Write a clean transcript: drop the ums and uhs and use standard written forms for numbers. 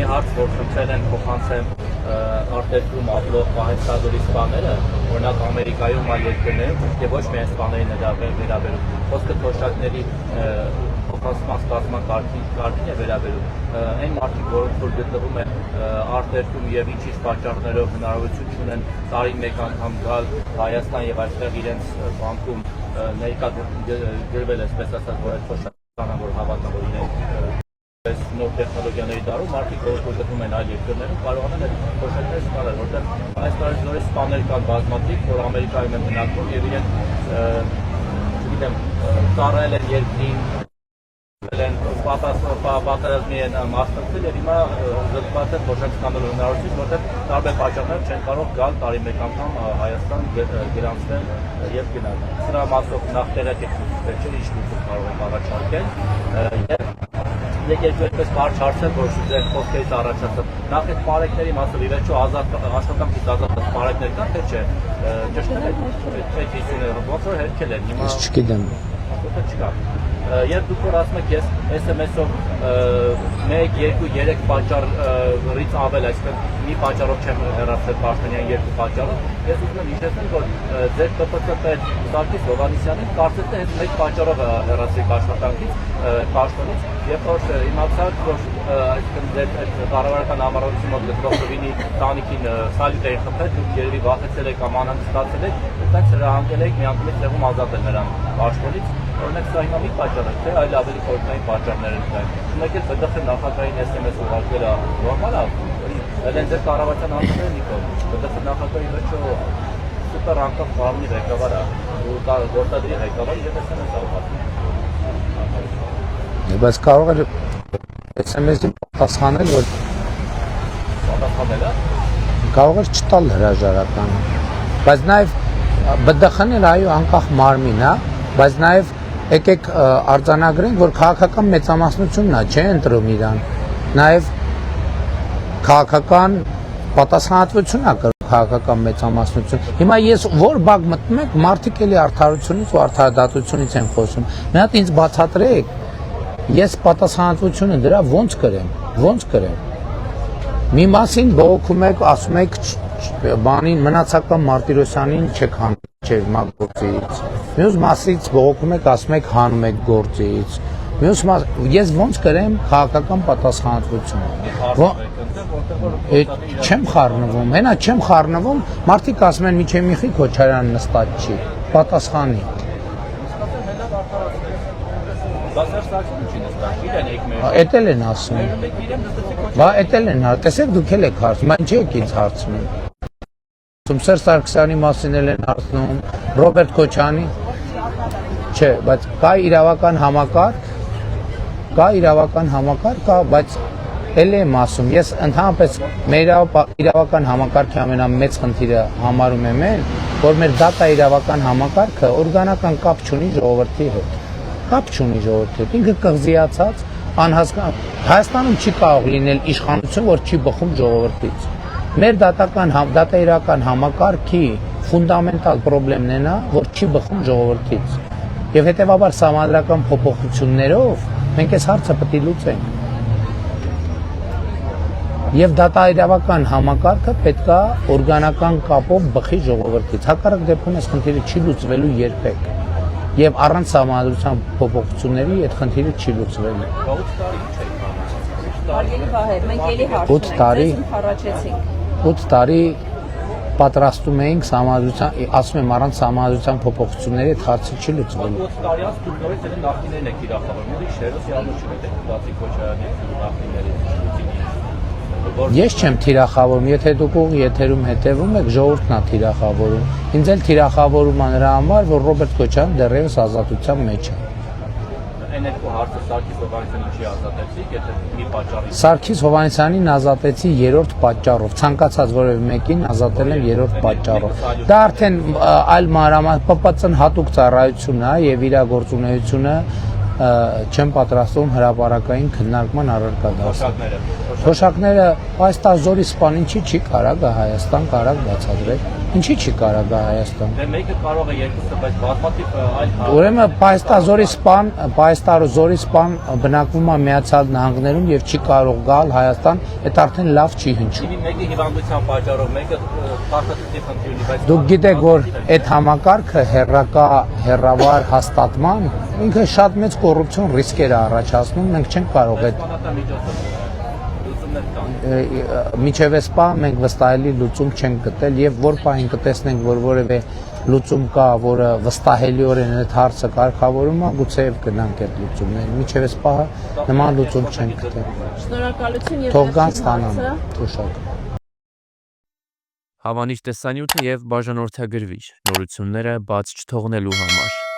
մի հարց, որ խնդրել են փոխանցեմ արտերկրում ապրող պահեստավորի սպաները, օրինակ Ամերիկայում այլ երկրներում, եւ ոչ միայն սպաներին վերաբերում, խոսքը թոշակների փոխանցման կարգին է վերաբերում, այն մարդիկ, որոնք որ գտնվում են արտերկրում եւ ինչ-ինչ պատճառներով հնարավորություն ունեն տարին մեկ անգամ գալ Հայաստան եւ այստեղ իրենց բանկում ներկա գրվել է, այսպես ասած, որ այդ թոշականը որ հավատան, որ իրենք նոր տեխնոլոգիաների դարում մարդիկ, որ գտնվում են այլ երկրներում, կարողանան այդ թոշակները ստանալ, որտեղ այս տարի նորից սպաներ կան բազմաթիվ, որ Ամերիկայում են բնակվում եւ իրենք, չգիտեմ, ծառայել են երկրին, պատերազմի են մասնակցել եւ հիմա զտված են թոշակ ստանալու հնարավորություն, որտեղ տարբեր պատճառներ չեն կարող գալ տարի մեկ անգամ Հայաստան գրանցվել եւ գնալ։ Սրա մասով նախ տեղեկացնել չէ, ինչ լուծում կարող են առաջարկել Եկեք այդպես կարճ հարցեր, որ ձեր խոսքերից առաջացավ։ Նախ այդ պարեկների մասով ի վերջո աշխատանքից ազատ պարեկներ կան, թե չէ։ Ճշտ է, այդ հիսունը ոնց որ հերքել են հիմա։ Ես չգիտեմ։ Ասում չկա։ Երբ դուք որ ասում եք ես SMS-ով 1, 2, 3 պատճառից ավել, այսինքն մի պատճառով չեմ հեռացել Պաշտոնյան, երկու պատճառով, ես ուզում եմ հիշեցնել, որ ձեր ԿՊՑ Սարգիս Հովհաննիսյանին կարծես թե հենց մեկ պատճառով հեռացրիք աշխատանքից, Պաշտոնից, երբ որ իմացաք, որ այսինքն ձեր կառավարական համառոթի մոտ գտնվող Լևինի տանիքին սալյուտ էին խփել, դուք երևի վախեցել եք կամ անհանգստացել եք, այդպես հրահանգել եք միանգամից տեղում ազատել նրան Պաշտոնից, օրինակ սա հիմա մի պատճառ է, թե այլ ավելի խորհրդային պատճառներ են կային։ Ունեք էլ ԲԴԽ նախագահային SMS ուղարկելը նորմալ է, ելեն ձեր կառավարության անդամները Նիկոլ, ԲԴԽ նախագահի վերջո սուպեր անկախ մարմնի ղեկավար է, գործադրի ղեկավար եւ SMS ուղարկել։ Բայց կարող է SMS-ի պատասխանել, որ պատասխանել է։ Կարող է չտալ հրաժարականը։ Բայց նաև ԲԴԽ-ն էլ այո անկախ մարմին է, բայց նաև եկեք արձանագրենք, որ քաղաքական մեծամասնությունն է, չէ՞ ընտրում իրան։ Նաև քաղաքական պատասխանատվություն է կրում քաղաքական մեծամասնություն։ Հիմա ես որ բակ մտնում եք, մարդիկ էլի արդարությունից ու արդարադատությունից են խոսում։ Մի հատ ինձ բացատրեք, ես պատասխանատվությունը դրա ոնց կրեմ։ Մի մասին բողոքում եք, ասում եք բանին մնացական Մարտիրոսյանին չեք հանում գործից։ Մյուս մասից բողոքում եք, ասում եք հանում եք գործից։ Ես ոնց կրեմ քաղաքական պատասխանատվությունը։ Չեմ խառնվում, հենա չեմ խառնվում, մարդիկ ասում են միջև Միխի Քոչարյանը նստած չի, պատասխանի։ Էդ էլ են ասում։ Բա էդ էլ են, տեսեք դուք էլ եք հարցնում, ինչ եք ինձ հարցնում։ Սերժ Սարգսյանի մասին էլ են հարցնում, Ռոբերտ Քոչյանի։ Չէ, բայց կա իրավական համակարգ, բայց էլ եմ ասում, ես ընդհանրապես մեր իրավական համակարգի ամենամեծ խնդիրը համարում եմ այն, որ մեր դատա իրավական համակարգը օրգանական կապ չունի ժողովրդի հետ։ Ինքը կղզիացած, անհասկան, Հայաստանում չի կարող լինել իշխանություն, որ չի բխում ժողովրդից։ Մեր դատա իրական համակարգի ֆունդամենտալ պրոբլեմն է, որ չի բխում ժողովրդից։ Եվ հետևաբար սահմանադրական փոփոխություններով մենք այս հարցը պետք է լուծենք։ Եվ դատա իրավական համակարգը պետք է օրգանական կապով բխի ժողովրդից։ Հակառակ դեպքում այս խնդիրը չի լուծվելու երբեք։ Եվ առանց սահմանադրության փոփոխությունների այդ խնդիրը չի լուծվելու։ 8 տարի պատրաստում էինք սահմանադրության, ասում եմ առանց սահմանադրության փոփոխությունների այդ հարցը չի լուծվելու։ 8 տարի անց դուք նորից էլ նախնիներն եք իրականացնում, եք շերոս յանուշ եք բացի Քոչարյանի նախնիներից։ Ես չեմ թիրախավորում, եթե դուք ուղղ եթերում հետևում եք, ժողովուրդն է թիրախավորում։ Ինձ էլ թիրախավորում է նրա համար, որ Ռոբերտ Քոչարյանը դեռևս ազատության մեջ է։ Այն երկու հարցը Սարգիս Հովհաննիսյանին չի ազատեցիք, եթե մի պատճառի։ Սարգիս Հովհաննիսյանին ազատեցի 3-րդ պատճառով, ցանկացած որևէ մեկին ազատել եմ 3-րդ պատճառով։ Դա արդեն այլ մանրամասն ՊՊՑ-ն հատուկ ծառայությունն է եւ իր գործունեությունը չեմ պատրաստվում հրապարակային քննարկման առարկա դարձնել։ Թոշակները այս տարի զորի սպանին չի կարա գա Հայաստան կարա բացատրել։ Ինչի՞ չի կարող գա Հայաստան։ Դե մեկը կարող է երկուսը, բայց բազմաթիվ այլ Ուրեմն Պայստազորի սպան բնակվում է Միացյալ Նահանգներում եւ չի կարող գալ Հայաստան, այդ արդեն լավ չի հնչում։ Իվի մեկը հիվանդության պատճառով, մեկը պարտադիր խնդիր ունի, բայց Դուք գիտեք, որ այդ համակարգը հերրավար հաստատման ինքը շատ մեծ կոռուպցիոն ռիսկեր է առաջացնում, մենք չենք կարող այդ սպանական միջոցով լուծումներ կան։ Միջև էսպա մենք վստահելի լուծում չենք գտել եւ որ պահին կտեսնենք, որ որևէ լուծում կա, որը վստահելիորեն այդ հարցը կարգավորում է, գուցեև գնանք այդ լուծումներին։ Միջև էսպա նման լուծում չենք գտել։ Շնորհակալություն եւ Թող գան ստանան թոշակ։ Հավանիչ տեսանյութը եւ բաժանորդագրվիչ նորությունները բաց չթողնելու համար։